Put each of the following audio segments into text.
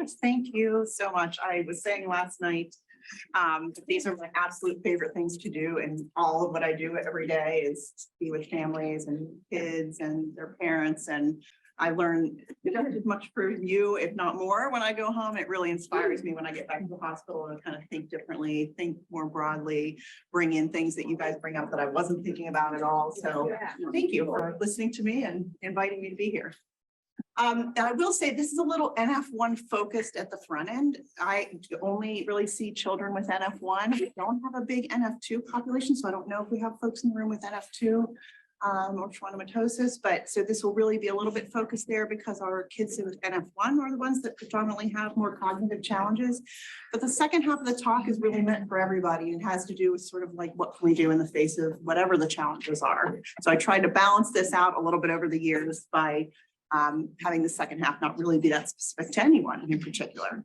Yes, thank you so much. I was saying last night, these are my absolute favorite things to do, and all of what I do every day is to be with families and kids and their parents. And I learn just as much from you, if not more, when I go home. It really inspires me when I get back to the hospital to kind of think differently, think more broadly, bring in things that you guys bring up that I wasn't thinking about at all. So thank you for listening to me and inviting me to be here. And I will say this is a little NF1 focused at the front end. I only really see children with NF1. We don't have a big NF2 population, so I don't know if we have folks in the room with NF2 or forandamatosis, but so this will really be a little bit focused there because our kids with NF1 are the ones that predominantly have more cognitive challenges. But the second half of the talk is really meant for everybody and has to do with sort of like what can we do in the face of whatever the challenges are. So I tried to balance this out a little bit over the years by having the second half not really be that specific to anyone in particular.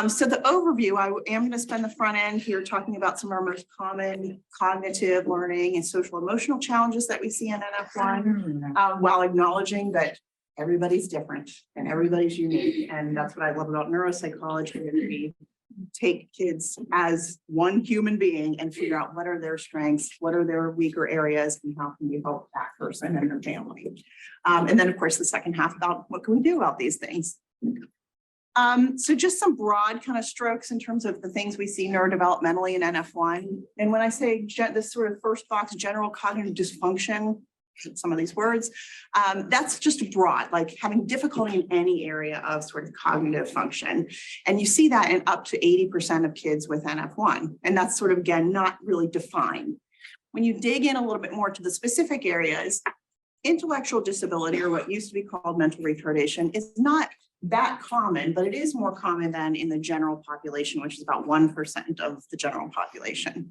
So the overview, I am going to spend the front end here talking about some of our most common cognitive learning and social emotional challenges that we see in NF1, while acknowledging that everybody's different and everybody's unique. And that's what I love about neuropsychology. We take kids as one human being and figure out what are their strengths, what are their weaker areas, and how can we help that person and their family. And then of course the second half about what can we do about these things. So just some broad kind of strokes in terms of the things we see neurodevelopmentally in NF1. And when I say this sort of first box, general cognitive dysfunction, some of these words, that's just broad, like having difficulty in any area of sort of cognitive function. And you see that in up to 80% of kids with NF1. And that's sort of, again, not really defined. When you dig in a little bit more to the specific areas, intellectual disability, or what used to be called mental retardation, is not that common, but it is more common than in the general population, which is about 1% of the general population.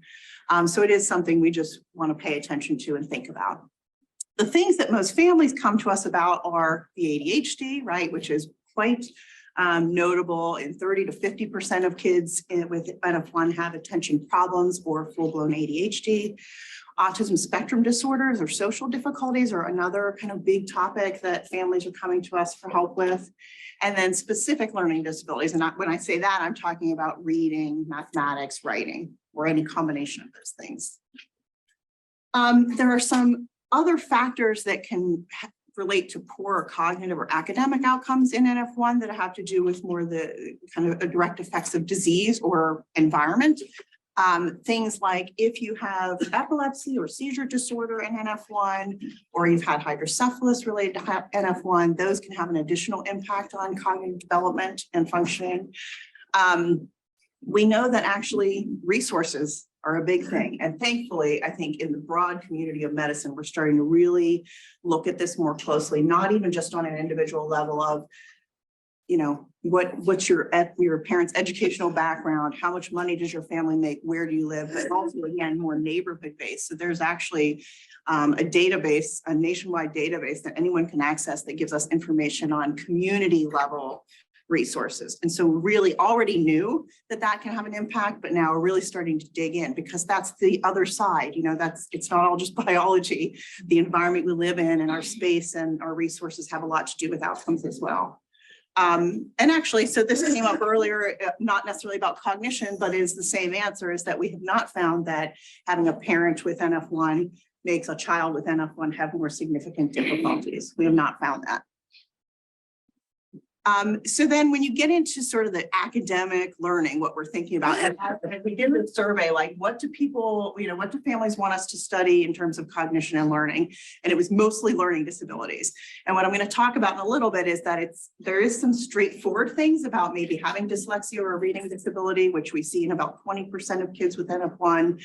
So it is something we just want to pay attention to and think about. The things that most families come to us about are the ADHD, right, which is quite notable. In 30 to 50% of kids with NF1 have attention problems or full-blown ADHD. Autism spectrum disorders or social difficulties are another kind of big topic that families are coming to us for help with. And then specific learning disabilities. And when I say that, I'm talking about reading, mathematics, writing, or any combination of those things. There are some other factors that can relate to poor cognitive or academic outcomes in NF1 that have to do with more the kind of direct effects of disease or environment. Things like if you have epilepsy or seizure disorder in NF1, or you've had hydrocephalus related to NF1, those can have an additional impact on cognitive development and functioning. We know that actually resources are a big thing. And thankfully, I think in the broad community of medicine, we're starting to really look at this more closely, not even just on an individual level of, you know, what's your parents' educational background, how much money does your family make, where do you live, but also again, more neighborhood based. So there's actually a database, a nationwide database that anyone can access that gives us information on community level resources. And so we really already knew that that can have an impact, but now we're really starting to dig in because that's the other side, you know, it's not all just biology. The environment we live in and our space and our resources have a lot to do with outcomes as well. And actually, so this came up earlier, not necessarily about cognition, but is the same answer, is that we have not found that having a parent with NF1 makes a child with NF1 have more significant difficulties. We have not found that. So then when you get into sort of the academic learning, what we're thinking about, and we did a survey, like what do people, you know, what do families want us to study in terms of cognition and learning? And it was mostly learning disabilities. And what I'm going to talk about in a little bit is that there is some straightforward things about maybe having dyslexia or a reading disability, which we see in about 20% of kids with NF1.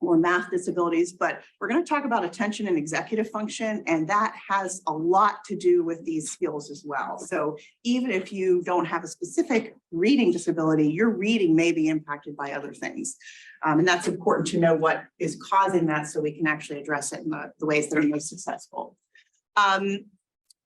Or math disabilities, but we're going to talk about attention and executive function, and that has a lot to do with these skills as well. So even if you don't have a specific reading disability, your reading may be impacted by other things. And that's important to know what is causing that so we can actually address it in the ways that are most successful.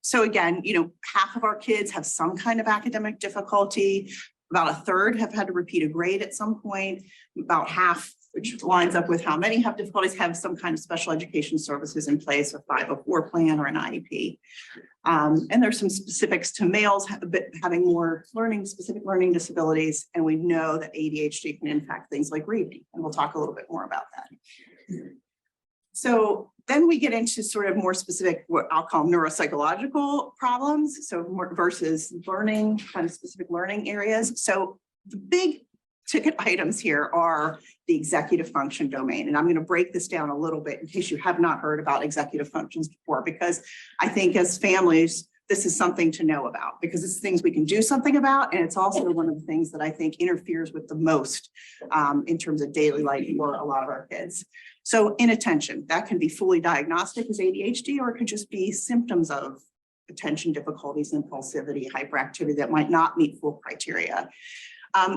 So again, you know, half of our kids have some kind of academic difficulty. About a third have had to repeat a grade at some point. About half which lines up with how many have difficulties, have some kind of special education services in place, a 504 plan or an IEP. And there's some specifics to males having more specific learning disabilities. And we know that ADHD can impact things like reading. And we'll talk a little bit more about that. So then we get into sort of more specific, what I'll call neuropsychological problems. So more versus learning, kind of specific learning areas. So the big ticket items here are the executive function domain. And I'm going to break this down a little bit in case you have not heard about executive functions before, because I think as families, this is something to know about because it's things we can do something about. And it's also one of the things that I think interferes with the most in terms of daily life for a lot of our kids. So inattention, that can be fully diagnostic as ADHD, or it could just be symptoms of attention difficulties, impulsivity, hyperactivity that might not meet full criteria.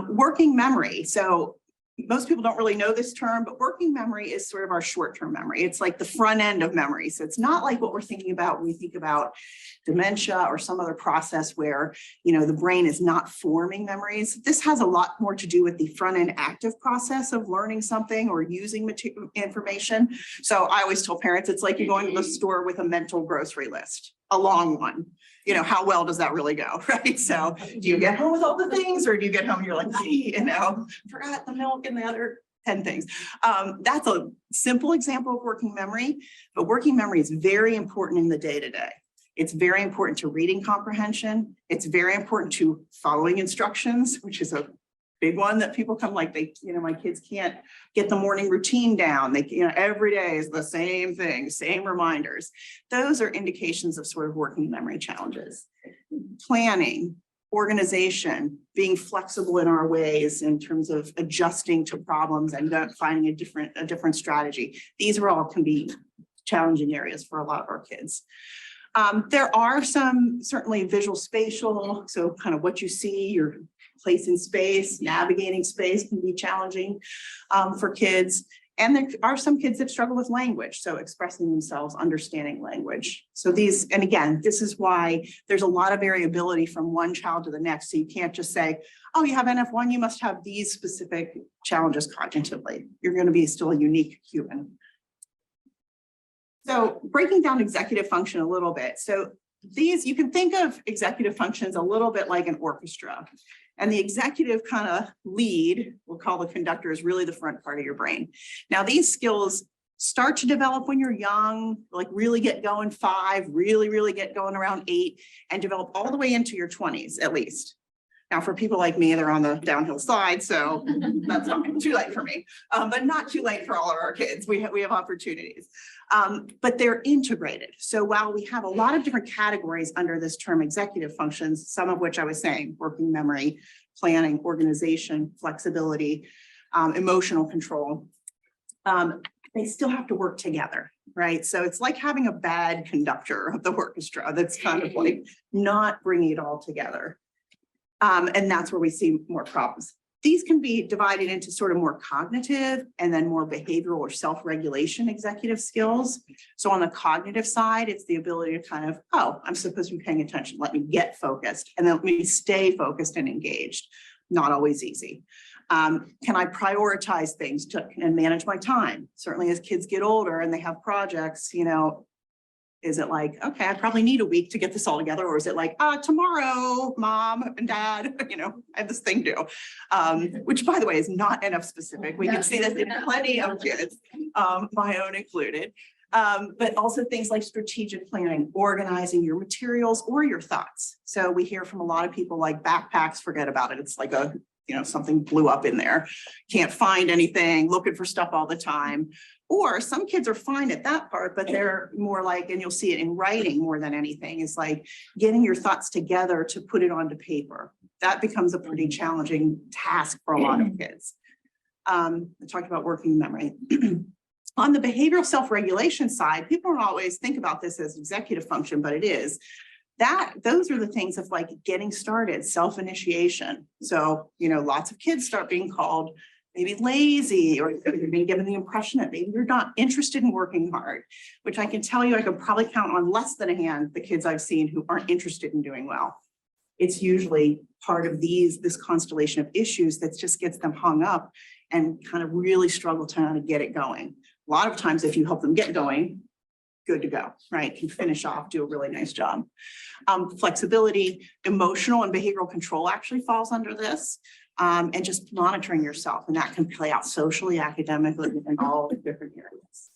Working memory. So most people don't really know this term, but working memory is sort of our short-term memory. It's like the front end of memory. So it's not like what we're thinking about when we think about dementia or some other process where, you know, the brain is not forming memories. This has a lot more to do with the front end active process of learning something or using information. So I always tell parents, it's like you're going to the store with a mental grocery list, a long one. You know, how well does that really go, right? So do you get home with all the things, or do you get home and you're like, you know, forgot the milk and the other 10 things. That's a simple example of working memory, but working memory is very important in the day-to-day. It's very important to reading comprehension. It's very important to following instructions, which is a big one that people come like, you know, my kids can't get the morning routine down. They, you know, every day is the same thing, same reminders. Those are indications of sort of working memory challenges. Planning, organization, being flexible in our ways in terms of adjusting to problems and finding a different strategy. These are all can be challenging areas for a lot of our kids. There are some certainly visual spatial, so kind of what you see, your place in space, navigating space can be challenging for kids. And there are some kids that struggle with language, so expressing themselves, understanding language. So these, and again, this is why there's a lot of variability from one child to the next. So you can't just say, oh, you have NF1, you must have these specific challenges cognitively. You're going to be still a unique human. So breaking down executive function a little bit. So these, you can think of executive functions a little bit like an orchestra. And the executive kind of lead, we'll call the conductor, is really the front part of your brain. Now, these skills start to develop when you're young, like really get going 5, really get going around 8, and develop all the way into your 20s at least. Now, for people like me, they're on the downhill side, so that's not too late for me, but not too late for all of our kids. We have opportunities, but they're integrated. So while we have a lot of different categories under this term executive functions, some of which I was saying, working memory, planning, organization, flexibility, emotional control, they still have to work together, right? So it's like having a bad conductor of the orchestra that's kind of like not bringing it all together. And that's where we see more problems. These can be divided into sort of more cognitive and then more behavioral or self-regulation executive skills. So on the cognitive side, it's the ability to kind of, oh, I'm supposed to be paying attention. Let me get focused and then let me stay focused and engaged. Not always easy. Can I prioritize things and manage my time? Certainly as kids get older and they have projects, you know, is it like, okay, I probably need a week to get this all together? Or is it like, tomorrow, mom and dad, you know, I have this thing due, which by the way, is not NF specific. We can see this in plenty of kids, my own included, but also things like strategic planning, organizing your materials or your thoughts. So we hear from a lot of people like backpacks, forget about it. It's like a, you know, something blew up in there. Can't find anything, looking for stuff all the time. Or some kids are fine at that part, but they're more like, and you'll see it in writing more than anything, is like getting your thoughts together to put it onto paper. That becomes a pretty challenging task for a lot of kids. I talked about working memory. On the behavioral self-regulation side, people don't always think about this as executive function, but it is. Those are the things of like getting started, self-initiation. So, you know, lots of kids start being called maybe lazy, or you're being given the impression that maybe you're not interested in working hard, which I can tell you, I could probably count on less than a hand the kids I've seen who aren't interested in doing well. it's usually part of this constellation of issues that just gets them hung up and kind of really struggle to kind of get it going. A lot of times, if you help them get going, good to go, right? Can finish off, do a really nice job. Flexibility, emotional and behavioral control actually falls under this. And just monitoring yourself, and that can play out socially, academically, in all the different areas.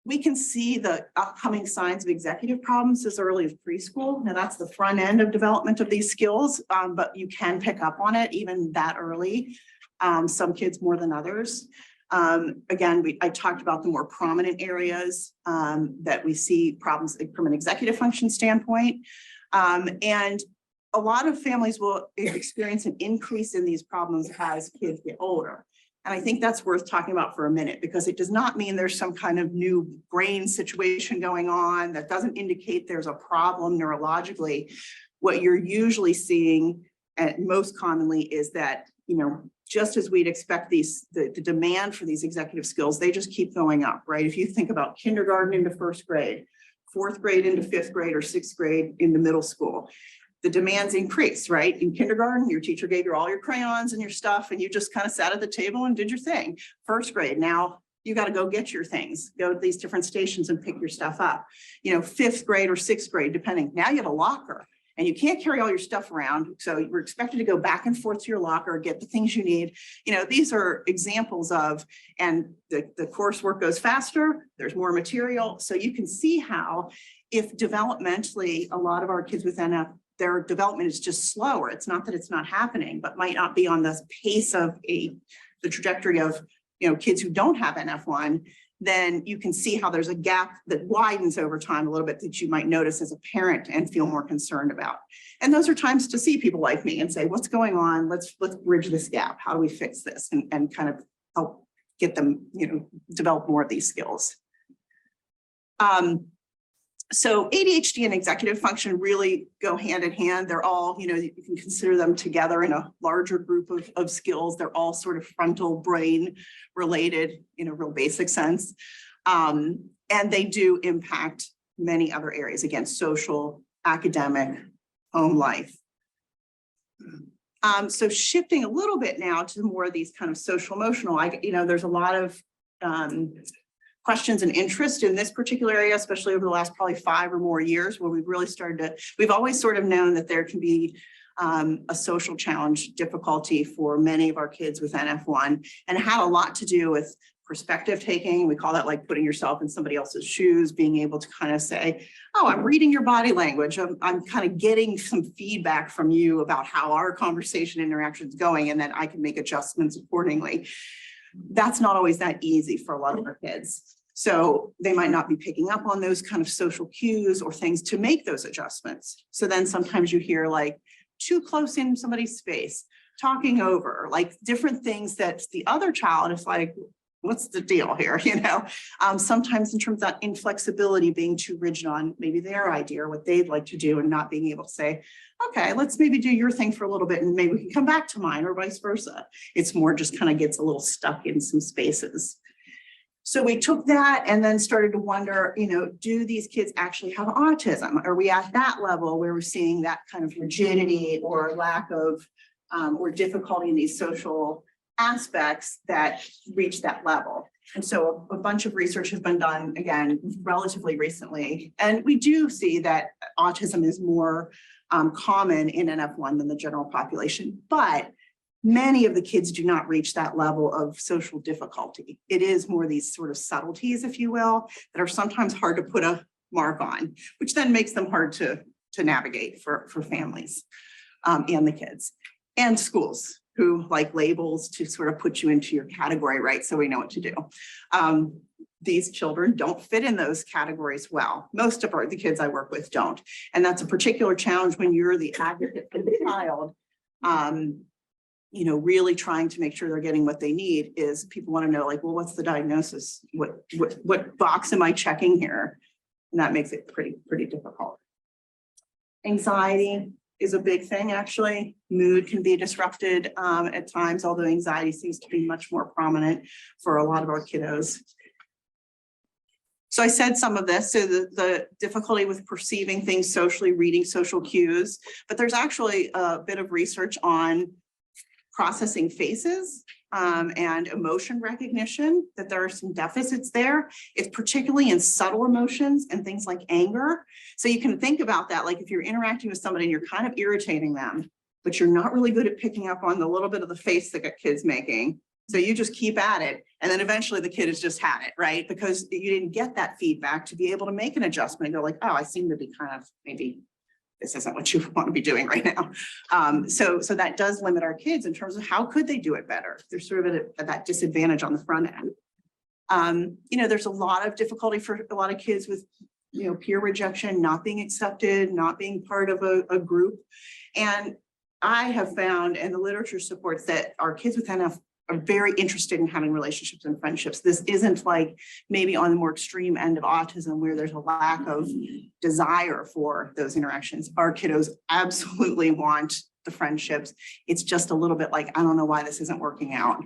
We can see the upcoming signs of executive problems as early as preschool. Now that's the front end of development of these skills, but you can pick up on it even that early. Some kids more than others. Again, I talked about the more prominent areas that we see problems from an executive function standpoint. And a lot of families will experience an increase in these problems as kids get older. And I think that's worth talking about for a minute, because it does not mean there's some kind of new brain situation going on. That doesn't indicate there's a problem neurologically. What you're usually seeing, and most commonly, is that, just as we'd expect the demand for these executive skills, they just keep going up, right? If you think about kindergarten into first grade, fourth grade into fifth grade, or sixth grade into middle school, the demands increase, right? In kindergarten, your teacher gave you all your crayons and your stuff, and you just kind of sat at the table and did your thing. First grade, now you got to go get your things, go to these different stations and pick your stuff up. Fifth grade or sixth grade, depending. Now you have a locker, and you can't carry all your stuff around. So you're expected to go back and forth to your locker, get the things you need. These are examples of, and the coursework goes faster, there's more material. So you can see how, if developmentally, a lot of our kids with NF, their development is just slower. It's not that it's not happening, but might not be on the pace of the trajectory of kids who don't have NF1. Then you can see how there's a gap that widens over time a little bit, that you might notice as a parent and feel more concerned about. And those are times to see people like me and say, what's going on? Let's bridge this gap. How do we fix this? And kind of help get them, develop more of these skills. So ADHD and executive function really go hand in hand. They're all, you can consider them together in a larger group of skills. They're all sort of frontal brain related in a real basic sense. And they do impact many other areas, again, social, academic, home life. So shifting a little bit now to more of these kind of social emotional, there's a lot of questions and interest in this particular area, especially over the last probably 5 or more years, where we've really we've always sort of known that there can be a social challenge difficulty for many of our kids with NF1, and it had a lot to do with perspective taking. We call that like putting yourself in somebody else's shoes, being able to kind of say, oh, I'm reading your body language. I'm kind of getting some feedback from you about how our conversation interaction is going, and then I can make adjustments accordingly. That's not always that easy for a lot of our kids. So they might not be picking up on those kind of social cues or things to make those adjustments. So then sometimes you hear like too close in somebody's space, talking over, like different things that the other child is like, what's the deal here? Sometimes in terms of that inflexibility, being too rigid on maybe their idea or what they'd like to do, and not being able to say, okay, let's maybe do your thing for a little bit and maybe we can come back to mine, or vice versa. It's more just kind of gets a little stuck in some spaces. So we took that and then started to wonder, do these kids actually have autism? Are we at that level where we're seeing that kind of rigidity or lack of, or difficulty in these social aspects that reach that level? And so a bunch of research has been done, again, relatively recently. And we do see that autism is more common in NF1 than the general population, but many of the kids do not reach that level of social difficulty. It is more these sort of subtleties, if you will, that are sometimes hard to put a mark on, which then makes them hard to navigate for families and the kids and schools, who like labels to sort of put you into your category, right? So we know what to do. These children don't fit in those categories well. Most of the kids I work with don't. And that's a particular challenge when you're the advocate for the child. Really trying to make sure they're getting what they need, is people want to know, like, well, what's the diagnosis? What box am I checking here? And that makes it pretty difficult. Anxiety is a big thing, actually. Mood can be disrupted at times, although anxiety seems to be much more prominent for a lot of our kiddos. So I said some of this, so the difficulty with perceiving things socially, reading social cues, but there's actually a bit of research on processing faces and emotion recognition, that there are some deficits there. It's particularly in subtle emotions and things like anger. So you can think about that, like if you're interacting with somebody and you're kind of irritating them, but you're not really good at picking up on the little bit of the face that a kid's making. So you just keep at it. And then eventually the kid has just had it, right? Because you didn't get that feedback to be able to make an adjustment and go like, oh, I seem to be kind of, maybe this isn't what you want to be doing right now. So that does limit our kids in terms of how could they do it better. They're sort of at that disadvantage on the front end. There's a lot of difficulty for a lot of kids with, peer rejection, not being accepted, not being part of a group. And I have found, and the literature supports, that our kids with NF are very interested in having relationships and friendships. This isn't like maybe on the more extreme end of autism where there's a lack of desire for those interactions. Our kiddos absolutely want the friendships. It's just a little bit like, I don't know why this isn't working out.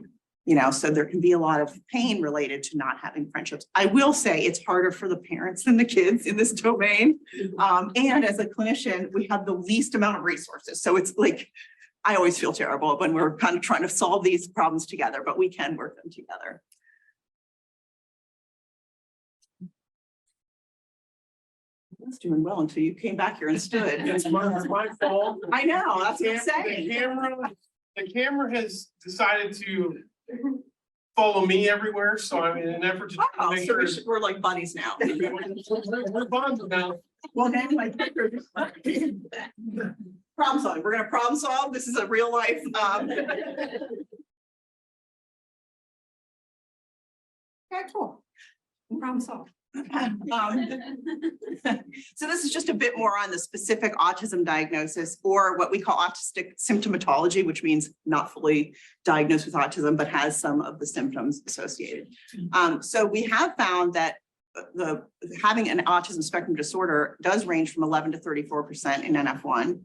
So there can be a lot of pain related to not having friendships. I will say it's harder for the parents than the kids in this domain. And as a clinician, we have the least amount of resources. So it's like, I always feel terrible when we're kind of trying to solve these problems together, but we can work them together. I was doing well until you came back here and stood. It's my fault. I know, that's what I'm saying. The camera has decided to follow me everywhere, so I'm in an effort to try to make sure we're like buddies now. we're bonded now. Well, now my picture. Problem solving. We're going to problem solve. This is a real life. Okay, cool. Problem solved. So this is just a bit more on the specific autism diagnosis, or what we call autistic symptomatology, which means not fully diagnosed with autism, but has some of the symptoms associated. So we have found that having an autism spectrum disorder does range from 11 to 34% in NF1.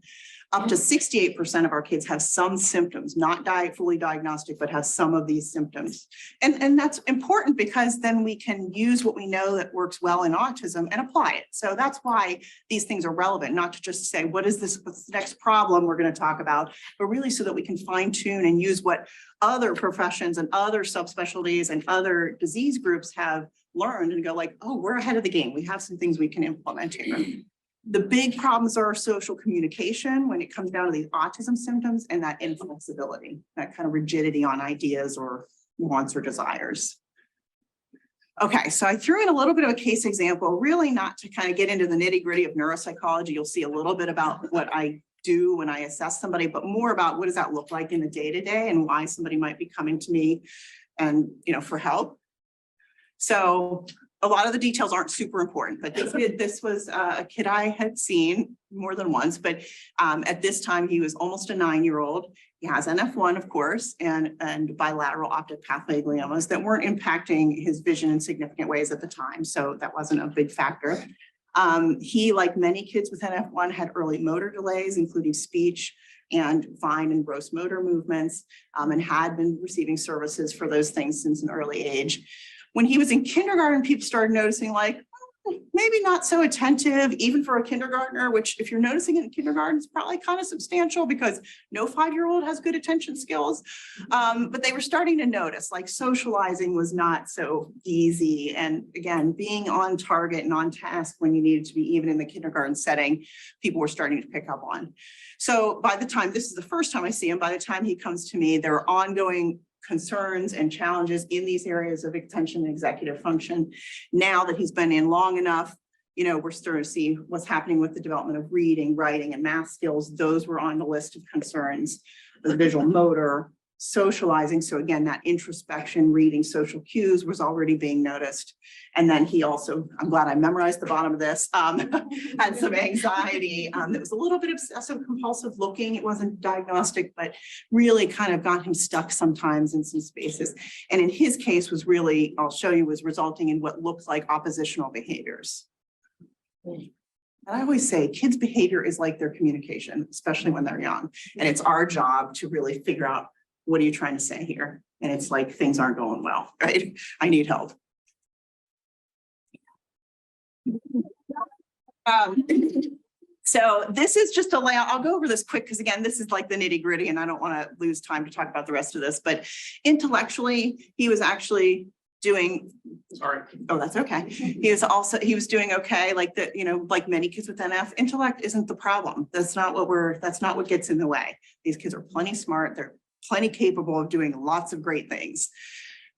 Up to 68% of our kids have some symptoms, not fully diagnostic, but have some of these symptoms. And that's important because then we can use what we know that works well in autism and apply it. So that's why these things are relevant, not to just say, what's the next problem we're going to talk about, but really so that we can fine tune and use what other professions and other subspecialties and other disease groups have learned and go like, oh, we're ahead of the game. We have some things we can implement here. The big problems are social communication when it comes down to these autism symptoms, and that inflexibility, that kind of rigidity on ideas or wants or desires. Okay, so I threw in a little bit of a case example, really not to kind of get into the nitty-gritty of neuropsychology. You'll see a little bit about what I do when I assess somebody, but more about what does that look like in the day-to-day and why somebody might be coming to me and, for help. So a lot of the details aren't super important, but this was a kid I had seen more than once, but at this time he was almost a 9-year-old. He has NF1, of course, and bilateral optic pathway gliomas that weren't impacting his vision in significant ways at the time. So that wasn't a big factor. He, like many kids with NF1, had early motor delays, including speech and fine and gross motor movements, and had been receiving services for those things since an early age. When he was in kindergarten, people started noticing like, maybe not so attentive, even for a kindergartner, which if you're noticing it in kindergarten, it's probably kind of substantial because no 5-year-old has good attention skills. But they were starting to notice like socializing was not so easy. And again, being on target and on task when you needed to be, even in the kindergarten setting, people were starting to pick up on. So by the time, this is the first time I see him, by the time he comes to me, there are ongoing concerns and challenges in these areas of attention and executive function. Now that he's been in long enough, we're starting to see what's happening with the development of reading, writing, and math skills. Those were on the list of concerns. The visual motor, socializing. So again, that introspection, reading social cues was already being noticed. And then he also, I'm glad I memorized the bottom of this, had some anxiety. That was a little bit obsessive compulsive looking. It wasn't diagnostic, but really kind of got him stuck sometimes in some spaces. And in his case was really, I'll show you, was resulting in what looks like oppositional behaviors. And I always say kids' behavior is like their communication, especially when they're young. And it's our job to really figure out, what are you trying to say here? And it's like, things aren't going well, right? I need help. So this is just a layout. I'll go over this quick because again, this is like the nitty gritty and I don't want to lose time to talk about the rest of this, but intellectually, he was actually doing, Sorry. oh, that's okay. He was doing okay. Like like many kids with NF, intellect isn't the problem. That's not what gets in the way. These kids are plenty smart. They're plenty capable of doing lots of great things.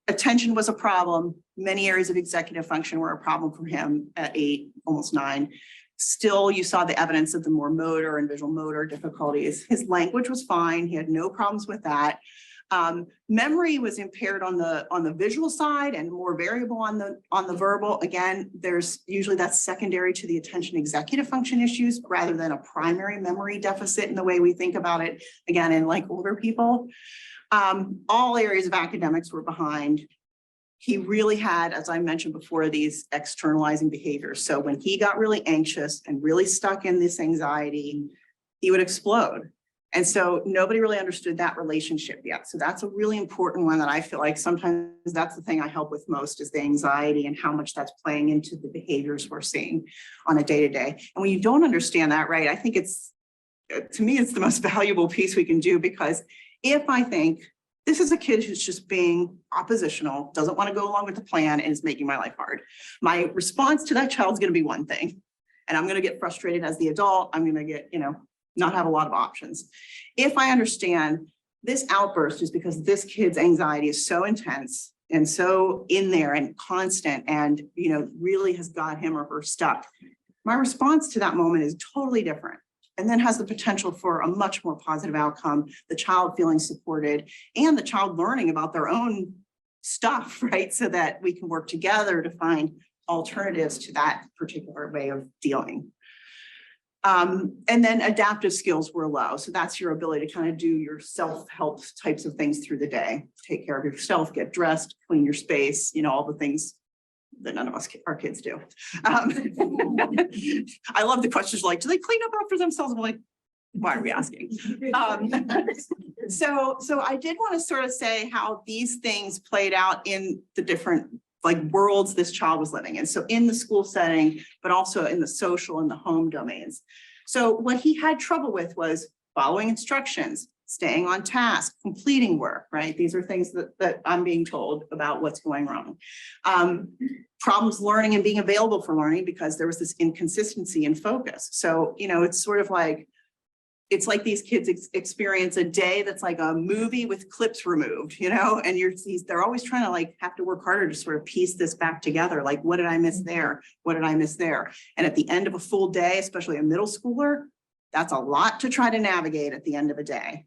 Attention was a problem. Many areas of executive function were a problem for him at 8, almost 9. Still, you saw the evidence of the more motor and visual motor difficulties. His language was fine. He had no problems with that. Memory was impaired on the visual side and more variable on the verbal. Again, there's usually that's secondary to the attention executive function issues rather than a primary memory deficit in the way we think about it, again, in like older people. All areas of academics were behind. He really had, as I mentioned before, these externalizing behaviors. So when he got really anxious and really stuck in this anxiety, he would explode. And so nobody really understood that relationship yet. So that's a really important one that I feel like sometimes that's the thing I help with most is the anxiety and how much that's playing into the behaviors we're seeing on a day-to-day. And when you don't understand that, right, I think to me, it's the most valuable piece we can do because if I think this is a kid who's just being oppositional, doesn't want to go along with the plan and is making my life hard, my response to that child is going to be one thing. And I'm going to get frustrated as the adult. I'm going to get, not have a lot of options. If I understand this outburst is because this kid's anxiety is so intense and so in there and constant and, really has got him or her stuck, my response to that moment is totally different. And then has the potential for a much more positive outcome, the child feeling supported and the child learning about their own stuff, right? So that we can work together to find alternatives to that particular way of dealing. And then adaptive skills were low. So that's your ability to kind of do your self-help types of things through the day, take care of yourself, get dressed, clean your space, all the things that none of us, our kids do. I love the questions like, do they clean up after themselves? I'm like, why are we asking? So I did want to sort of say how these things played out in the different worlds this child was living in. So in the school setting, but also in the social and the home domains. So what he had trouble with was following instructions, staying on task, completing work, right? These are things that I'm being told about what's going wrong. Problems learning and being available for learning because there was this inconsistency in focus. So, it's sort of like, it's like these kids experience a day that's like a movie with clips removed, and they're always trying to have to work harder to sort of piece this back together. Like, what did I miss there? What did I miss there? And at the end of a full day, especially a middle schooler, that's a lot to try to navigate at the end of a day.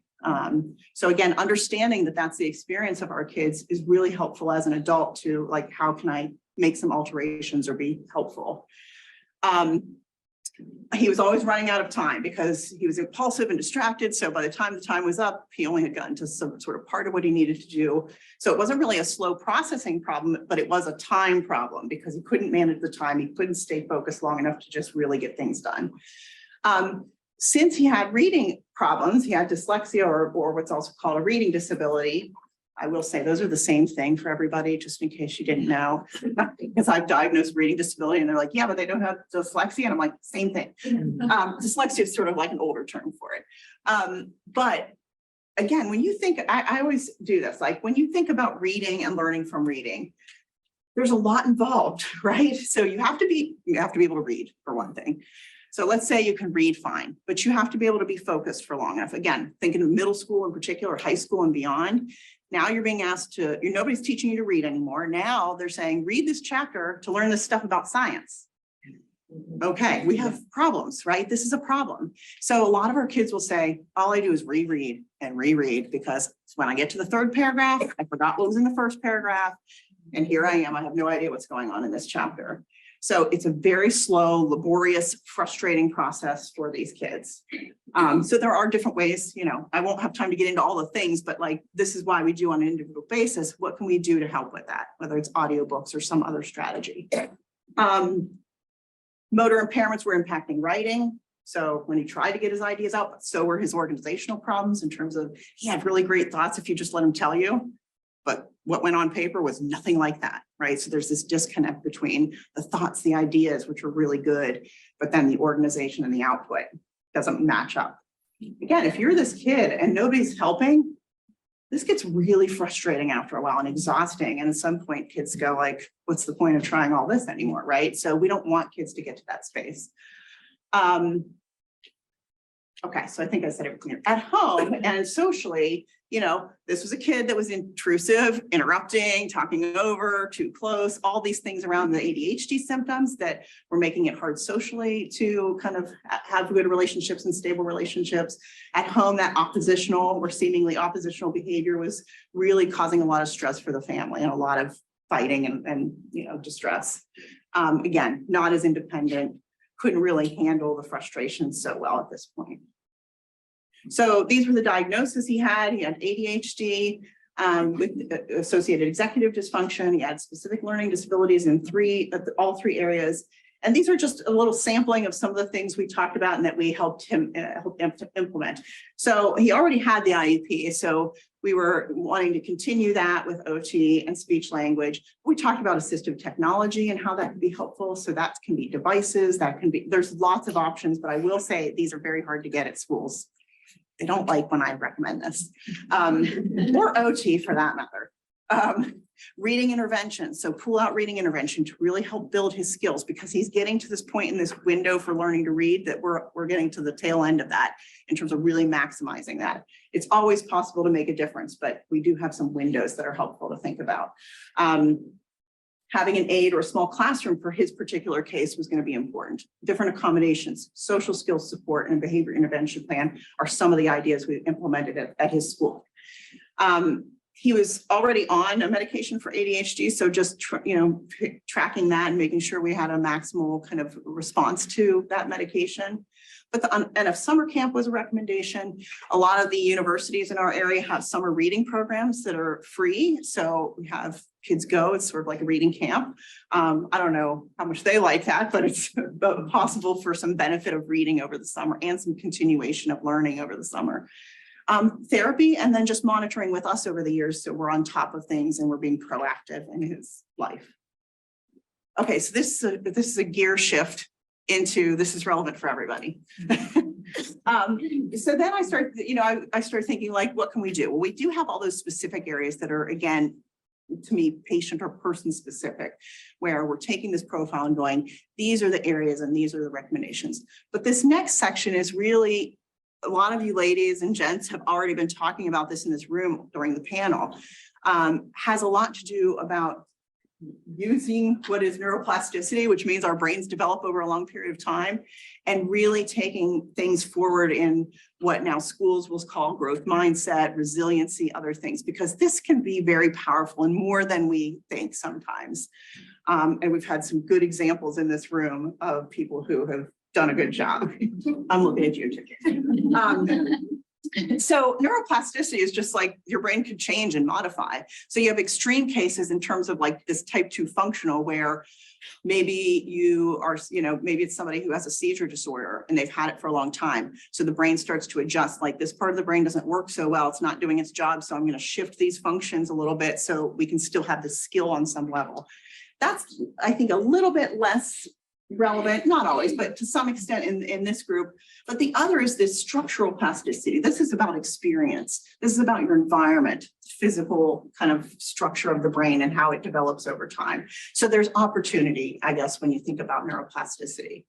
So again, understanding that that's the experience of our kids is really helpful as an adult to how can I make some alterations or be helpful? He was always running out of time because he was impulsive and distracted. So by the time the time was up, he only had gotten to some sort of part of what he needed to do. So it wasn't really a slow processing problem, but it was a time problem because he couldn't manage the time. He couldn't stay focused long enough to just really get things done. Since he had reading problems, he had dyslexia or what's also called a reading disability. I will say those are the same thing for everybody, just in case you didn't know, because I've diagnosed reading disability and they're like, yeah, but they don't have dyslexia. And I'm like, same thing. Dyslexia is sort of like an older term for it. But again, when you think, I always do this, when you think about reading and learning from reading, there's a lot involved, right? So you have to be able to read for one thing. So let's say you can read fine, but you have to be able to be focused for long enough. Again, thinking of middle school in particular, high school and beyond. Now you're being asked nobody's teaching you to read anymore. Now they're saying, read this chapter to learn this stuff about science. Okay, we have problems, right? This is a problem. So a lot of our kids will say, all I do is reread and reread because when I get to the third paragraph, I forgot what was in the first paragraph. And here I am, I have no idea what's going on in this chapter. So it's a very slow, laborious, frustrating process for these kids. So there are different ways, I won't have time to get into all the things, but this is why we do on an individual basis. What can we do to help with that? Whether it's audiobooks or some other strategy. Motor impairments were impacting writing. So when he tried to get his ideas out, but so were his organizational problems in terms of he had really great thoughts if you just let him tell you. but what went on paper was nothing like that, right? So there's this disconnect between the thoughts, the ideas, which are really good, but then the organization and the output doesn't match up. Again, if you're this kid and nobody's helping, this gets really frustrating after a while and exhausting. And at some point kids go like, what's the point of trying all this anymore, right? So we don't want kids to get to that space. Okay, so I think I said everything. At home and socially, you know, this was a kid that was intrusive, interrupting, talking over, too close, all these things around the ADHD symptoms that were making it hard socially to kind of have good relationships and stable relationships. At home, that oppositional or seemingly oppositional behavior was really causing a lot of stress for the family and a lot of fighting and you know, distress. Again, not as independent, couldn't really handle the frustration so well at this point. So these were the diagnoses he had. He had ADHD with associated executive dysfunction. He had specific learning disabilities in all three areas. And these are just a little sampling of some of the things we talked about and that we helped him implement. So he already had the IEP. So we were wanting to continue that with OT and speech language. We talked about assistive technology and how that can be helpful. So that can be devices, that can be, there's lots of options, but I will say these are very hard to get at schools. They don't like when I recommend this, or OT for that matter. Reading intervention, so pull out reading intervention to really help build his skills because he's getting to this point in this window for learning to read that we're getting to the tail end of that in terms of really maximizing that. It's always possible to make a difference, but we do have some windows that are helpful to think about. Having an aid or a small classroom for his particular case was going to be important. Different accommodations, social skills support, and behavior intervention plan are some of the ideas we implemented at his school. He was already on a medication for ADHD, so just tracking that and making sure we had a maximal kind of response to that medication. But the NF summer camp was a recommendation. A lot of the universities in our area have summer reading programs that are free. So we have kids go, it's sort of like a reading camp. I don't know how much they like that, but it's possible for some benefit of reading over the summer and some continuation of learning over the summer. Therapy, and then just monitoring with us over the years. So we're on top of things and we're being proactive in his life. Okay, so this is a gear shift into this is relevant for everybody. So then I start thinking like, what can we do? Well, we do have all those specific areas that are, again, to me, patient or person specific, where we're taking this profile and going, these are the areas and these are the recommendations. But this next section is really, a lot of you ladies and gents have already been talking about this in this room during the panel, has a lot to do about using what is neuroplasticity, which means our brains develop over a long period of time, and really taking things forward in what now schools will call growth mindset, resiliency, other things, because this can be very powerful and more than we think sometimes. And we've had some good examples in this room of people who have done a good job. I'm looking at you too. So neuroplasticity is just like your brain could change and modify. So you have extreme cases in terms of like this type 2 functional where maybe you are, maybe it's somebody who has a seizure disorder and they've had it for a long time. So the brain starts to adjust, like this part of the brain doesn't work so well. It's not doing its job. So I'm going to shift these functions a little bit so we can still have the skill on some level. That's, I think, a little bit less relevant, not always, but to some extent in this group. But the other is this structural plasticity. This is about experience. This is about your environment, physical kind of structure of the brain and how it develops over time. So there's opportunity, I guess, when you think about neuroplasticity.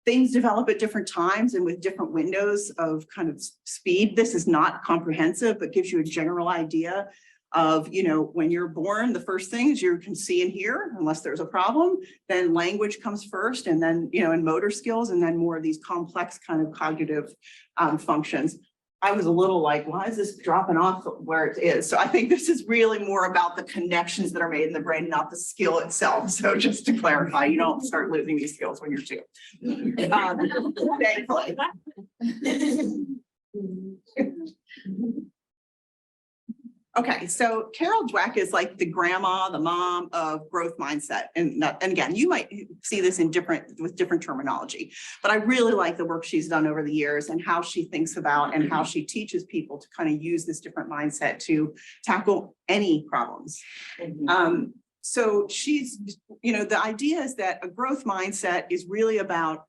Things develop at different times and with different windows of kind of speed. This is not comprehensive, but gives you a general idea of, when you're born, the first things you can see and hear, unless there's a problem, then language comes first, and then, and motor skills, and then more of these complex kind of cognitive functions. I was a little like, why is this dropping off where it is? So I think this is really more about the connections that are made in the brain, not the skill itself. So just to clarify, you don't start losing these skills when you're 2. Thankfully. Okay, so Carol Dweck is like the grandma, the mom of growth mindset. And again, you might see this with different terminology, but I really like the work she's done over the years and how she thinks about and how she teaches people to kind of use this different mindset to tackle any problems. So she's, the idea is that a growth mindset is really about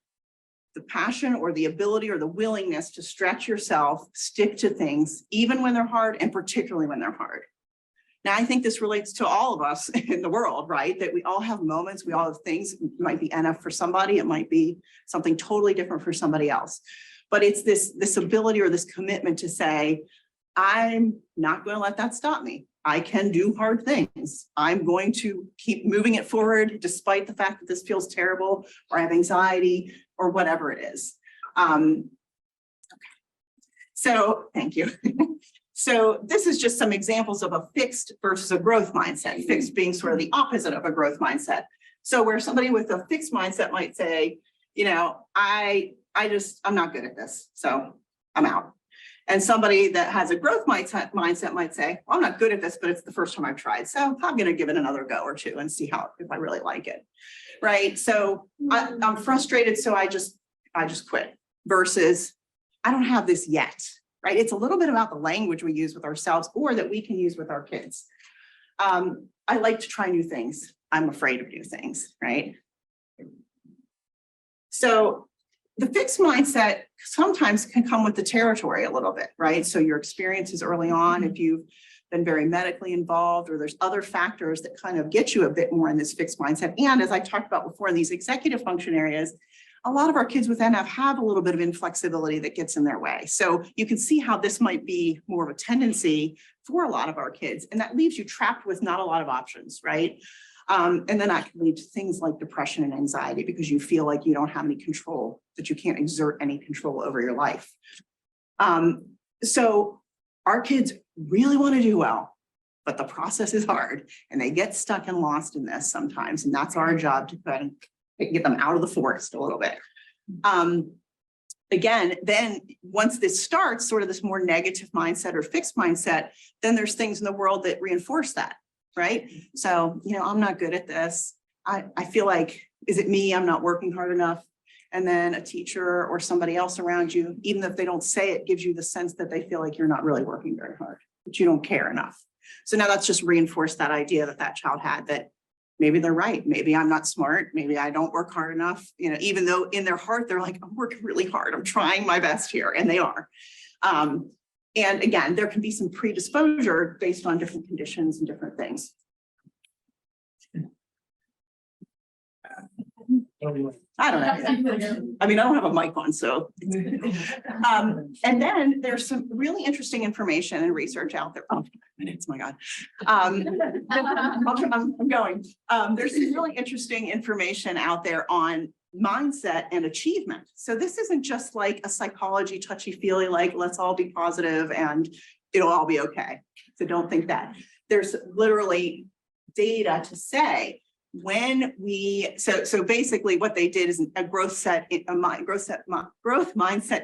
the passion or the ability or the willingness to stretch yourself, stick to things, even when they're hard, and particularly when they're hard. Now, I think this relates to all of us in the world, right? That we all have moments, we all have things. It might be NF for somebody, it might be something totally different for somebody else. But it's this ability or this commitment to say, I'm not going to let that stop me. I can do hard things. I'm going to keep moving it forward despite the fact that this feels terrible or I have anxiety or whatever it is. Okay. So thank you. So this is just some examples of a fixed versus a growth mindset, fixed being sort of the opposite of a growth mindset. So where somebody with a fixed mindset might say, I'm not good at this, so I'm out. And somebody that has a growth mindset might say, well, I'm not good at this, but it's the first time I've tried. So I'm going to give it another go or two and see if I really like it. Right. So I'm frustrated. So I just quit versus I don't have this yet. Right. It's a little bit about the language we use with ourselves or that we can use with our kids. I like to try new things. I'm afraid of new things. Right. So the fixed mindset sometimes can come with the territory a little bit, right? So your experiences early on, if you've been very medically involved, or there's other factors that kind of get you a bit more in this fixed mindset. And as I talked about before, in these executive function areas, a lot of our kids with NF have a little bit of inflexibility that gets in their way. So you can see how this might be more of a tendency for a lot of our kids. And that leaves you trapped with not a lot of options, right? And then that can lead to things like depression and anxiety because you feel like you don't have any control, that you can't exert any control over your life. So our kids really want to do well, but the process is hard and they get stuck and lost in this sometimes. And that's our job to kind of get them out of the forest a little bit. Again, then once this starts, sort of this more negative mindset or fixed mindset, then there's things in the world that reinforce that. Right. So, I'm not good at this. I feel like, is it me? I'm not working hard enough. And then a teacher or somebody else around you, even if they don't say it, gives you the sense that they feel like you're not really working very hard, that you don't care enough. So now that's just reinforced that idea that child had that maybe they're right. Maybe I'm not smart. Maybe I don't work hard enough. Even though in their heart, they're like, I'm working really hard. I'm trying my best here. And they are. And again, there can be some predisposure based on different conditions and different things. I don't know. I mean, I don't have a mic on, so. And then there's some really interesting information and research out there. Oh, minutes, my God. I'm going. There's some really interesting information out there on mindset and achievement. So this isn't just like a psychology touchy-feely, like let's all be positive and it'll all be okay. So don't think that. There's literally data to say when we, so basically what they did is a growth mindset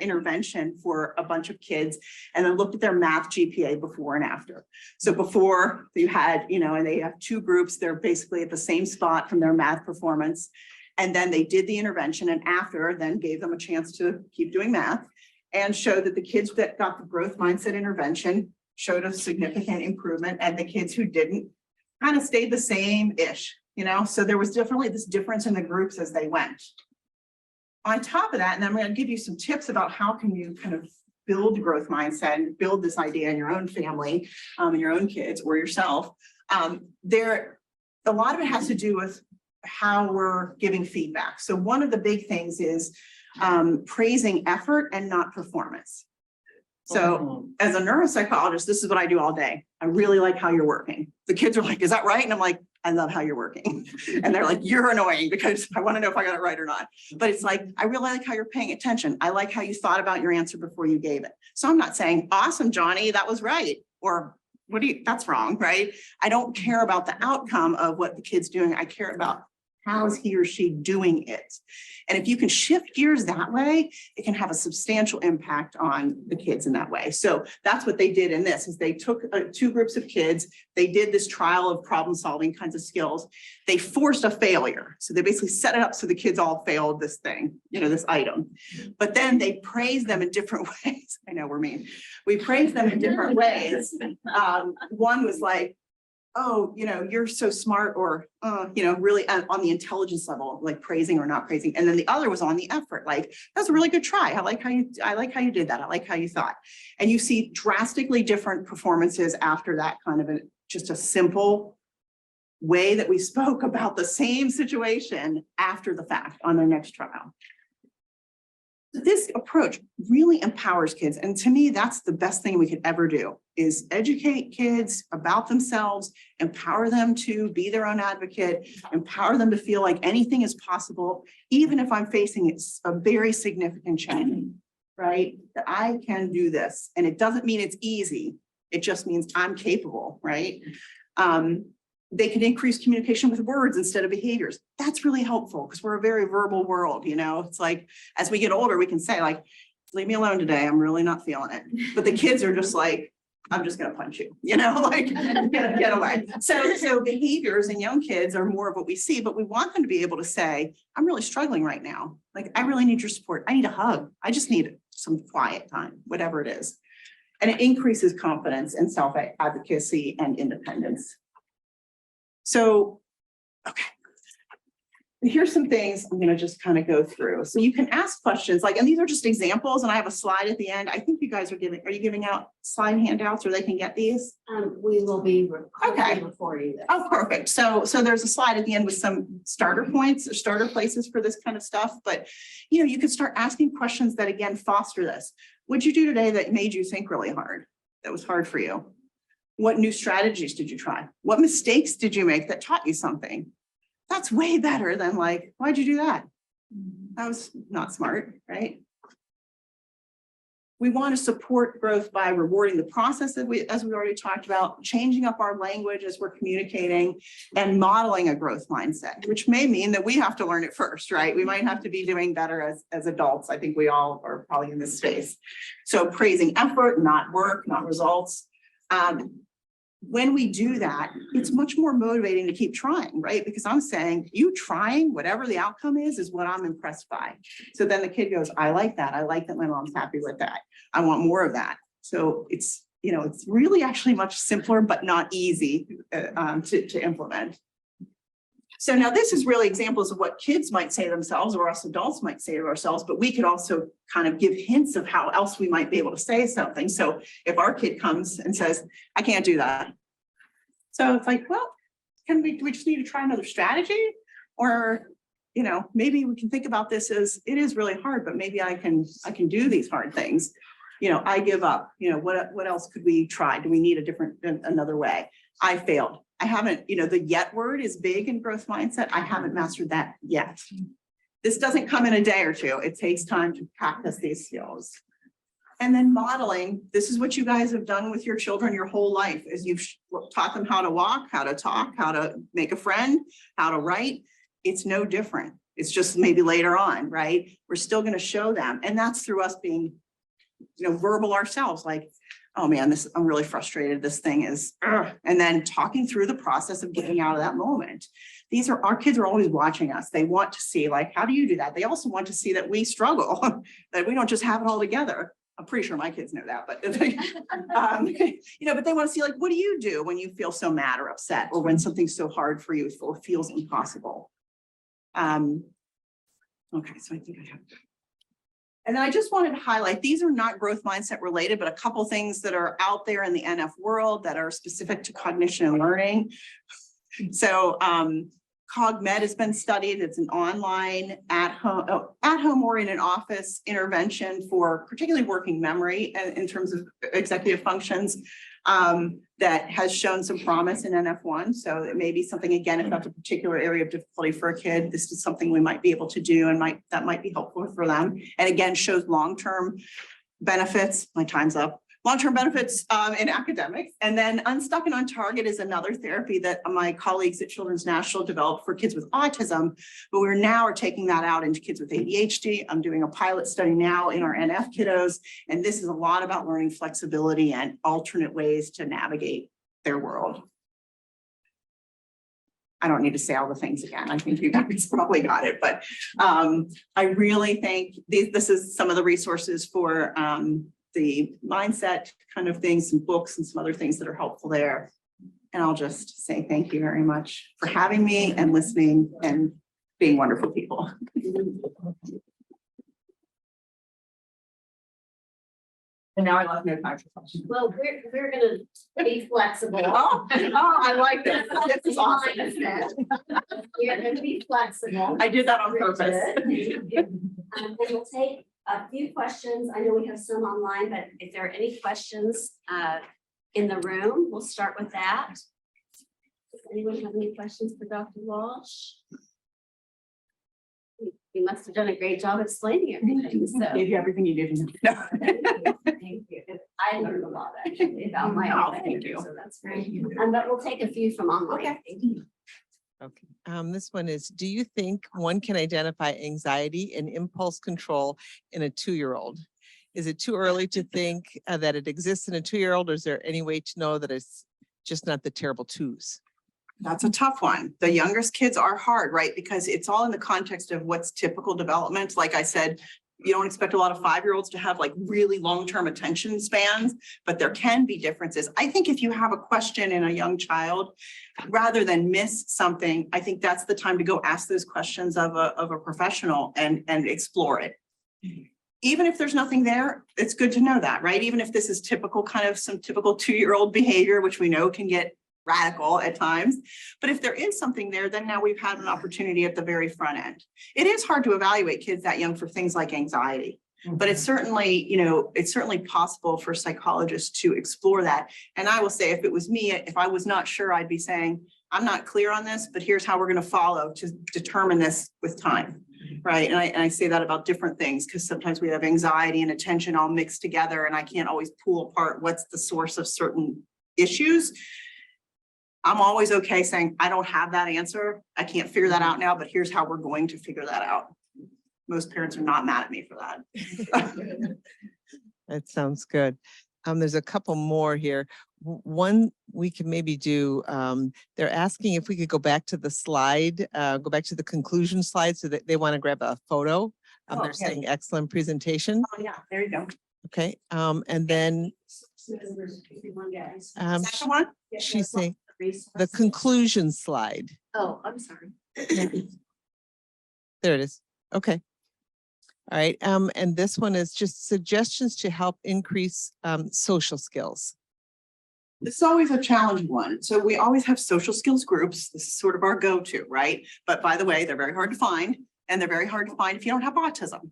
intervention for a bunch of kids and then looked at their math GPA before and after. So before you had, and they have two groups, they're basically at the same spot from their math performance. And then they did the intervention and after then gave them a chance to keep doing math and showed that the kids that got the growth mindset intervention showed a significant improvement and the kids who didn't kind of stayed the same-ish, So there was definitely this difference in the groups as they went. On top of that, and I'm going to give you some tips about how can you kind of build growth mindset and build this idea in your own family, and your own kids or yourself. A lot of it has to do with how we're giving feedback. So one of the big things is praising effort and not performance. So as a neuropsychologist, this is what I do all day. I really like how you're working. The kids are like, is that right? And I'm like, I love how you're working. And they're like, you're annoying because I want to know if I got it right or not. But it's like, I really like how you're paying attention. I like how you thought about your answer before you gave it. So I'm not saying, awesome, Johnny, that was right. Or that's wrong, right? I don't care about the outcome of what the kid's doing. I care about how's he or she doing it? And if you can shift gears that way, it can have a substantial impact on the kids in that way. So that's what they did in this, is they took two groups of kids, they did this trial of problem solving kinds of skills. They forced a failure. So they basically set it up so the kids all failed this thing, this item. But then they praised them in different ways. I know we're mean. We praised them in different ways. One was like, oh, you're so smart, or, really on the intelligence level, like praising or not praising. And then the other was on the effort, like, that's a really good try. I like how you did that. I like how you thought. And you see drastically different performances after that kind of just a simple way that we spoke about the same situation after the fact on their next trial. This approach really empowers kids. And to me, that's the best thing we could ever do, is educate kids about themselves, empower them to be their own advocate, empower them to feel like anything is possible, even if I'm facing a very significant challenge, right? That I can do this. And it doesn't mean it's easy. It just means I'm capable, right? They can increase communication with words instead of behaviors. That's really helpful because we're a very verbal world, It's like, as we get older, we can say like, leave me alone today. I'm really not feeling it. But the kids are just like, I'm just going to punch you, like get away. So behaviors in young kids are more of what we see, but we want them to be able to say, I'm really struggling right now. Like, I really need your support. I need a hug. I just need some quiet time, whatever it is. And it increases confidence and self-advocacy and independence. So, okay, here's some things I'm going to just kind of go through. So you can ask questions like, and these are just examples, and I have a slide at the end. I think you guys are you giving out slide handouts, or they can get these? We will be before you. Oh, perfect. So there's a slide at the end with some starter points or starter places for this kind of stuff. But, you can start asking questions that, again, foster this. What'd you do today that made you think really hard? That was hard for you? What new strategies did you try? What mistakes did you make that taught you something? That's way better than like, why'd you do that? That was not smart, right? We want to support growth by rewarding the process that as we already talked about, changing up our language as we're communicating, and modeling a growth mindset, which may mean that we have to learn it first, right? We might have to be doing better as adults. I think we all are probably in this space. So praising effort, not work, not results. When we do that, it's much more motivating to keep trying, right? Because I'm saying, you trying, whatever the outcome is what I'm impressed by. So then the kid goes, I like that. I like that my mom's happy with that. I want more of that. So it's, it's really actually much simpler, but not easy to implement. So now this is really examples of what kids might say to themselves, or us adults might say to ourselves, but we could also kind of give hints of how else we might be able to say something. So if our kid comes and says, I can't do that. So it's like, well, do we just need to try another strategy? Or, maybe we can think about this as, it is really hard, but maybe I can do these hard things. I give up. What else could we try? Do we need another way? I failed. I haven't, the yet word is big in growth mindset. I haven't mastered that yet. This doesn't come in a day or two. It takes time to practice these skills. And then modeling, this is what you guys have done with your children your whole life, is you've taught them how to walk, how to talk, how to make a friend, how to write. It's no different. It's just maybe later on, right? We're still going to show them. And that's through us being, verbal ourselves, like, oh man, I'm really frustrated. This thing is, and then talking through the process of getting out of that moment. Our kids are always watching us. They want to see, like, how do you do that? They also want to see that we struggle, that we don't just have it all together. I'm pretty sure my kids know that, but, but they want to see, like, what do you do when you feel so mad or upset, or when something's so hard for you or feels impossible? Okay, so I think I have. And I just wanted to highlight, these are not growth mindset related, but a couple things that are out there in the NF world that are specific to cognition and learning. So CogMed has been studied. It's an online at-home or in an office intervention for particularly working memory in terms of executive functions that has shown some promise in NF1. So it may be something, again, if that's a particular area of difficulty for a kid, this is something we might be able to do, and that might be helpful for them. And again, shows long-term benefits. My time's up. long-term benefits in academics. And then Unstuck and on Target is another therapy that my colleagues at Children's National developed for kids with autism, but we're now taking that out into kids with ADHD. I'm doing a pilot study now in our NF kiddos, and this is a lot about learning flexibility and alternate ways to navigate their world. I don't need to say all the things again. I think you guys probably got it, but I really think this is some of the resources for the mindset kind of things and books and some other things that are helpful there. And I'll just say thank you very much for having me and listening and being wonderful people. And now I left no time for questions. Well, we're gonna be flexible. Oh, I like this. This is awesome. You're gonna be flexible. I did that on purpose. And we'll take a few questions. I know we have some online, but if there are any questions in the room, we'll start with that. Does anyone have any questions for Dr. Walsh? You must have done a great job explaining everything, so. Gave you everything you did. No. Thank you. I learned a lot actually about my Oh, own thank behavior, you. so that's great. But we'll take a few from online. Okay, this one is, do you think one can identify anxiety and impulse control in a 2-year-old? Is it too early to think that it exists in a 2-year-old, or is there any way to know that it's just not the terrible twos? That's a tough one. The youngest kids are hard, right? Because it's all in the context of what's typical development. Like I said, you don't expect a lot of 5-year-olds to have like really long-term attention spans, but there can be differences. I think if you have a question in a young child, rather than miss something, I think that's the time to go ask those questions of a professional and explore it. Even if there's nothing there, it's good to know that, right? Even if this is typical, kind of some typical 2-year-old behavior, which we know can get radical at times. But if there is something there, then now we've had an opportunity at the very front end. It is hard to evaluate kids that young for things like anxiety, but it's certainly, it's certainly possible for psychologists to explore that. And I will say, if it was me, if I was not sure, I'd be saying, I'm not clear on this, but here's how we're going to follow to determine this with time. Right. And I say that about different things, because sometimes we have anxiety and attention all mixed together, and I can't always pull apart what's the source of certain issues. I'm always okay saying, I don't have that answer. I can't figure that out now, but here's how we're going to figure that out. Most parents are not mad at me for that. That sounds good. There's a couple more here. One we can maybe do, they're asking if we could go back to the slide, go back to the conclusion slide, so that they want to grab a photo. Oh, They're okay. saying excellent presentation. Oh, yeah, there you go. Okay, and then Is that the one? she's saying the conclusion slide. Oh, I'm sorry. There it is. Okay. All right. And this one is just suggestions to help increase social skills. It's always a challenging one. So we always have social skills groups. This is sort of our go-to, right? But by the way, they're very hard to find, and they're very hard to find if you don't have autism.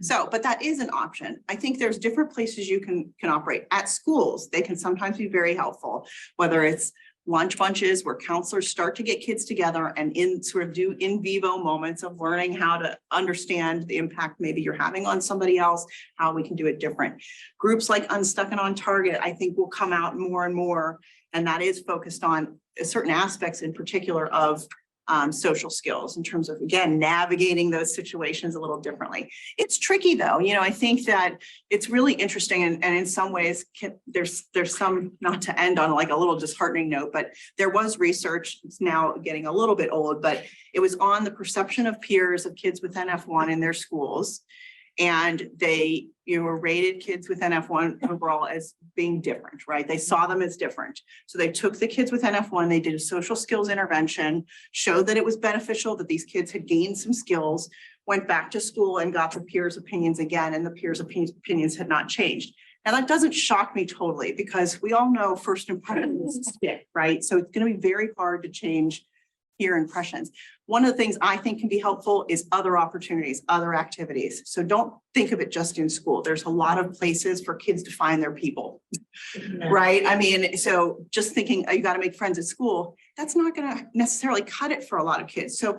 So, but that is an option. I think there's different places you can operate. At schools, they can sometimes be very helpful, whether it's lunch bunches where counselors start to get kids together and do in vivo moments of learning how to understand the impact maybe you're having on somebody else, how we can do it different. Groups like Unstuck and on Target, I think, will come out more and more, and that is focused on certain aspects in particular of social skills in terms of, again, navigating those situations a little differently. It's tricky though. I think that it's really interesting, and in some ways there's some, not to end on like a little disheartening note, but there was research, it's now getting a little bit old, but it was on the perception of peers of kids with NF1 in their schools. And they, rated kids with NF1 overall as being different, right? They saw them as different. So they took the kids with NF1, they did a social skills intervention, showed that it was beneficial, that these kids had gained some skills, went back to school and got the peers' opinions again, and the peers' opinions had not changed. And that doesn't shock me totally, because we all know first impressions stick, right? So it's going to be very hard to change peer impressions. One of the things I think can be helpful is other opportunities, other activities. So don't think of it just in school. There's a lot of places for kids to find their people, right? I mean, so just thinking you got to make friends at school, that's not going to necessarily cut it for a lot of kids. So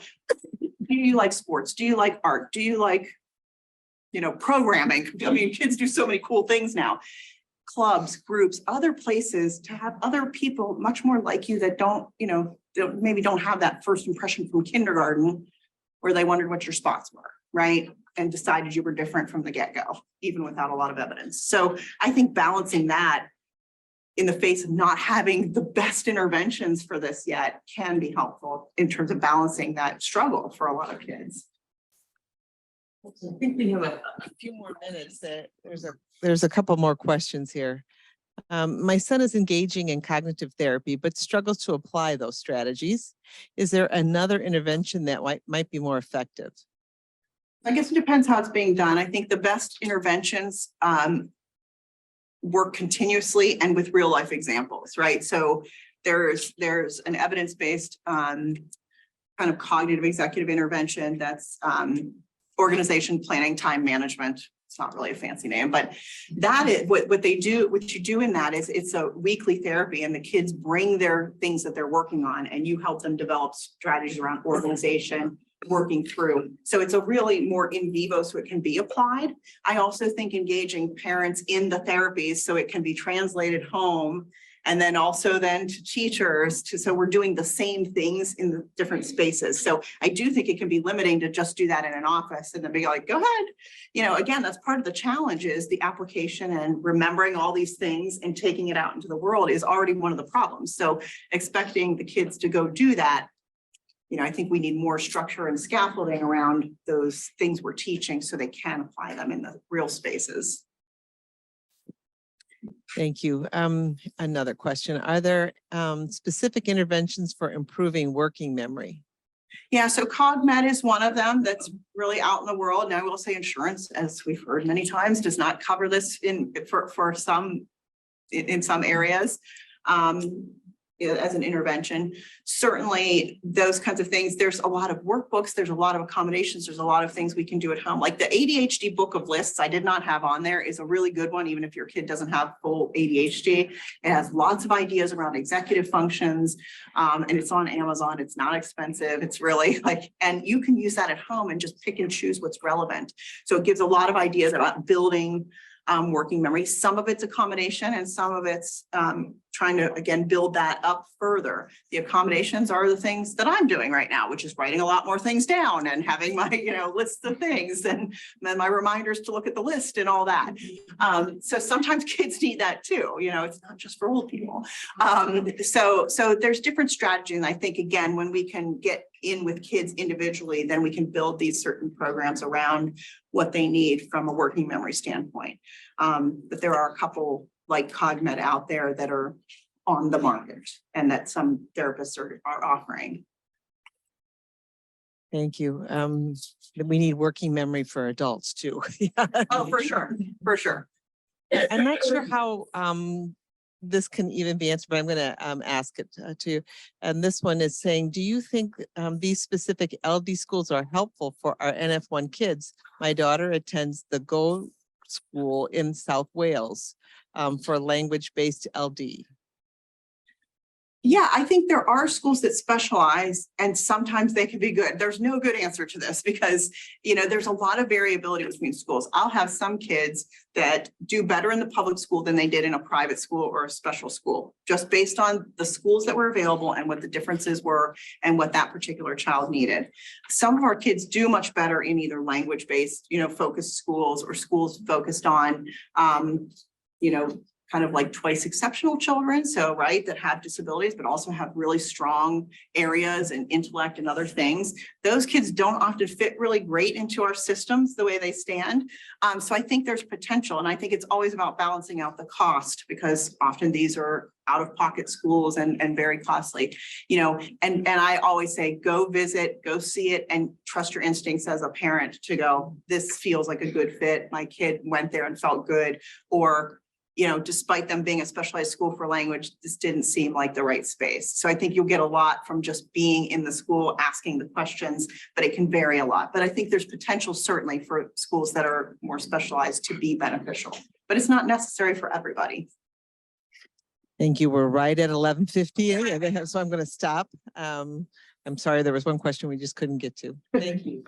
do you like sports? Do you like art? Do you like, programming? I mean, kids do so many cool things now. clubs, groups, other places to have other people much more like you that don't, maybe don't have that first impression from kindergarten where they wondered what your spots were, right? And decided you were different from the get-go, even without a lot of evidence. So I think balancing that in the face of not having the best interventions for this yet can be helpful in terms of balancing that struggle for a lot of kids. I think we have a few more minutes. There's a couple more questions here. My son is engaging in cognitive therapy, but struggles to apply those strategies. Is there another intervention that might be more effective? I guess it depends how it's being done. I think the best interventions work continuously and with real life examples, right? So there's an evidence-based kind of cognitive executive intervention that's organization planning time management. It's not really a fancy name, but that is what they do. What you do in that is it's a weekly therapy, and the kids bring their things that they're working on, and you help them develop strategies around organization, working through. So it's a really more in vivo, so it can be applied. I also think engaging parents in the therapies so it can be translated home, and then also then to teachers so we're doing the same things in the different spaces. So I do think it can be limiting to just do that in an office and then be like, go ahead. Again, that's part of the challenge is the application and remembering all these things and taking it out into the world is already one of the problems. So expecting the kids to go do that, I think we need more structure and scaffolding around those things we're teaching so they can apply them in the real spaces. Thank you. Another question. Are there specific interventions for improving working memory? Yeah, so CogMed is one of them that's really out in the world. And I will say insurance, as we've heard many times, does not cover this in some areas. As an intervention. Certainly those kinds of things, there's a lot of workbooks, there's a lot of accommodations, there's a lot of things we can do at home. Like the ADHD book of lists I did not have on there is a really good one, even if your kid doesn't have full ADHD. It has lots of ideas around executive functions, and it's on Amazon. It's not expensive. It's really and you can use that at home and just pick and choose what's relevant. So it gives a lot of ideas about building working memory. Some of it's accommodation and some of it's trying to, again, build that up further. The accommodations are the things that I'm doing right now, which is writing a lot more things down and having my, lists of things and then my reminders to look at the list and all that. So sometimes kids need that too. It's not just for old people. So there's different strategies. And I think, again, when we can get in with kids individually, then we can build these certain programs around what they need from a working memory standpoint. But there are a couple like CogMed out there that are on the market and that some therapists are offering. Thank you. We need working memory for adults too. Oh, for sure. For sure. I'm not sure how this can even be answered, but I'm going to ask it to you. And this one is saying, do you think these specific LD schools are helpful for our NF1 kids? My daughter attends the Go School in South Wales for language-based LD. Yeah, I think there are schools that specialize and sometimes they can be good. There's no good answer to this because, there's a lot of variability between schools. I'll have some kids that do better in the public school than they did in a private school or a special school, just based on the schools that were available and what the differences were and what that particular child needed. Some of our kids do much better in either language-based, focused schools or schools focused on, kind of like twice exceptional children. So, that have disabilities, but also have really strong areas and intellect and other things. Those kids don't often fit really great into our systems the way they stand. So I think there's potential. And I think it's always about balancing out the cost because often these are out-of-pocket schools and very costly, and I always say, go visit, go see it, and trust your instincts as a parent to go, this feels like a good fit. My kid went there and felt good, or despite them being a specialized school for language, this didn't seem like the right space. So I think you'll get a lot from just being in the school, asking the questions, but it can vary a lot. But I think there's potential certainly for schools that are more specialized to be beneficial, but it's not necessary for everybody. Thank you. We're right at 11:50, so I'm going to stop. I'm sorry, there was one question we just couldn't get to. Thank you.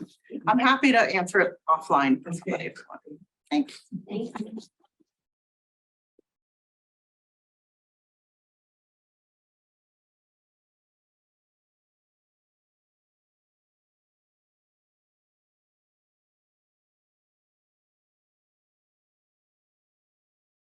I'm happy to answer it offline for somebody if you want. Thanks. Thank you.